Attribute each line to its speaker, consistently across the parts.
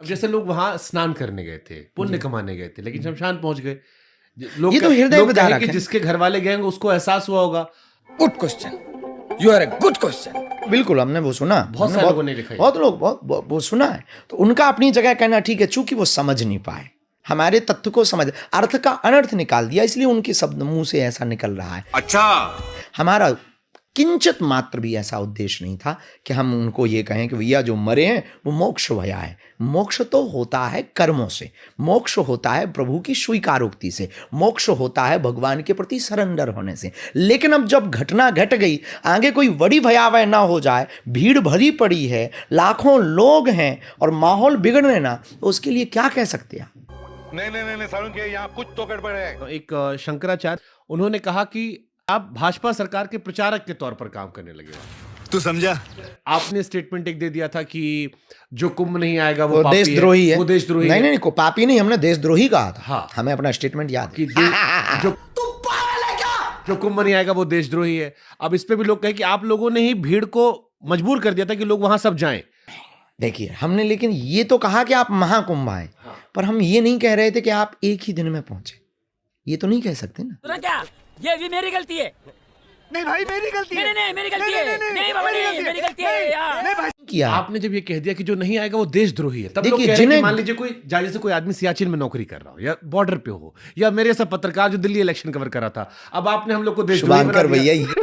Speaker 1: जैसे लोग वहां स्नान करने गए थे, पुण्य कमाने गए थे, लेकिन शमशान पहुंच गए। लोग
Speaker 2: ये तो हृदय
Speaker 1: लोग
Speaker 2: विदारक
Speaker 1: कहें कि
Speaker 2: है।
Speaker 1: जिसके घर वाले गए होंगे उसको एहसास हुआ होगा।
Speaker 2: Good question, you are a good question. बिल्कुल, हमने वो सुना,
Speaker 1: बहुत सारे लोगों ने लिखा है।
Speaker 2: बहुत लोग वो सुना है। तो उनका अपनी जगह कहना ठीक है, चूंकि वो समझ नहीं पाए, हमारे तथ्य को समझ, अर्थ का अनर्थ निकाल दिया, इसलिए उनके शब्द मुंह से ऐसा निकल रहा है।
Speaker 3: अच्छा,
Speaker 2: हमारा किंचित मात्र भी ऐसा उद्देश्य नहीं था कि हम उनको ये कहें कि भैया जो मरे हैं वो मोक्ष भया है। मोक्ष तो होता है कर्मों से, मोक्ष होता है प्रभु की स्वीकारोक्ति से, मोक्ष होता है भगवान के प्रति सरेंडर होने से। लेकिन अब जब घटना घट गई, आगे कोई बड़ी भयावह ना हो जाए, भीड़ भरी पड़ी है, लाखों लोग हैं और माहौल बिगड़ने ना, तो उसके लिए क्या कह सकते हैं?
Speaker 3: नहीं सारुण के यहाँ कुछ तो गड़बड़ है।
Speaker 1: एक शंकराचार्य, उन्होंने कहा कि आप भाजपा सरकार के प्रचारक के तौर पर काम करने लगे।
Speaker 3: तू समझा?
Speaker 1: आपने स्टेटमेंट एक दे दिया था कि जो कुंभ नहीं आएगा वो
Speaker 2: देशद्रोही है।
Speaker 1: वो देशद्रोही
Speaker 2: नहीं नहीं, को पापी नहीं, हमने देशद्रोही कहा था।
Speaker 1: हाँ।
Speaker 2: हमें अपना स्टेटमेंट याद है
Speaker 1: कि जो कुंभ नहीं आएगा वो देशद्रोही है। अब इस पे भी लोग कहे कि आप लोगों ने ही भीड़ को मजबूर कर दिया था कि लोग वहां सब जाएं।
Speaker 2: देखिए, हमने लेकिन ये तो कहा कि आप महाकुंभ आए, पर हम ये नहीं कह रहे थे कि आप एक ही दिन में पहुंचे। ये तो नहीं कह सकते ना।
Speaker 4: क्या ये भी मेरी गलती है?
Speaker 3: नहीं भाई, मेरी गलती है।
Speaker 4: नहीं मेरी गलती है। नहीं बाबा, नहीं मेरी गलती है यार।
Speaker 2: किया
Speaker 1: आपने जब ये कह दिया कि जो नहीं आएगा वो देशद्रोही है, तब लोग
Speaker 2: देखिए,
Speaker 1: कह रहे हैं कि
Speaker 2: जिन्हें-
Speaker 1: मान लीजिए कोई जैसे कोई आदमी सियाचिन में नौकरी कर रहा हो या बॉर्डर पे हो, या मेरे जैसा पत्रकार जो दिल्ली इलेक्शन कवर कर रहा था, अब आपने हम लोग को देशद्रोही बना
Speaker 2: शुभांकर
Speaker 1: दिया।
Speaker 2: भैया,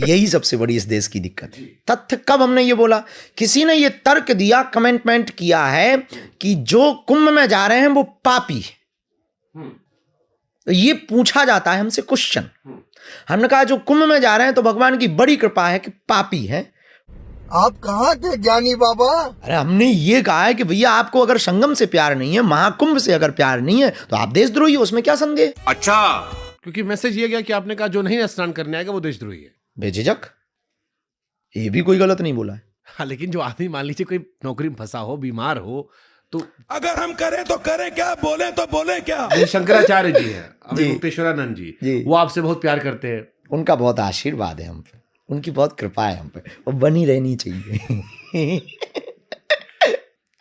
Speaker 2: यही सबसे बड़ी इस देश की दिक्कत है। तथ्य कब हमने ये बोला? किसी ने ये तर्क दिया, कमेंटमेंट किया है कि जो कुंभ में जा रहे हैं वो पापी है। तो ये पूछा जाता है हमसे क्वेश्चन। हमने कहा जो कुंभ में जा रहे हैं तो भगवान की बड़ी कृपा है कि पापी है।
Speaker 5: आप कहाँ थे ज्ञानी बाबा?
Speaker 2: अरे हमने ये कहा है कि भैया आपको अगर संगम से प्यार नहीं है, महाकुंभ से अगर प्यार नहीं है, तो आप देशद्रोही हो, उसमें क्या संदेह?
Speaker 3: अच्छा,
Speaker 1: क्योंकि मैसेज ये गया कि आपने कहा जो नहीं स्नान करने आएगा वो देशद्रोही है।
Speaker 2: बेझिझक, ये भी कोई गलत नहीं बोला है।
Speaker 1: हाँ, लेकिन जो आदमी मान लीजिए कोई नौकरी में फंसा हो, बीमार हो, तो
Speaker 6: अगर हम करें तो करें क्या, बोले तो बोले क्या।
Speaker 1: जैसे शंकराचार्य जी हैं, अभी
Speaker 2: जी।
Speaker 1: मुक्तेश्वरानंद
Speaker 2: जी।
Speaker 1: जी, वो आपसे बहुत प्यार करते हैं।
Speaker 2: उनका बहुत आशीर्वाद है हम पे, उनकी बहुत कृपा है हम पे, वो बनी रहनी चाहिए।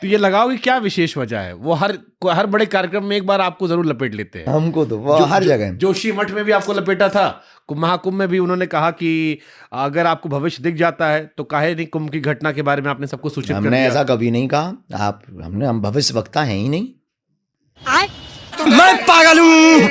Speaker 1: तो ये लगाओ कि क्या विशेष वजह है? वो हर बड़े कार्यक्रम में एक बार आपको जरूर लपेट लेते हैं।
Speaker 2: हमको तो वो हर जगह।
Speaker 1: जोशी मठ में भी आपको लपेटा था, महाकुंभ में भी उन्होंने कहा कि अगर आपको भविष्य दिख जाता है तो काहे नहीं कुंभ की घटना के बारे में आपने सबको सूचित कर
Speaker 2: हमने
Speaker 1: दिया।
Speaker 2: ऐसा कभी नहीं कहा। हम भविष्य वक्ता हैं ही नहीं।
Speaker 4: मैं पागल हूँ।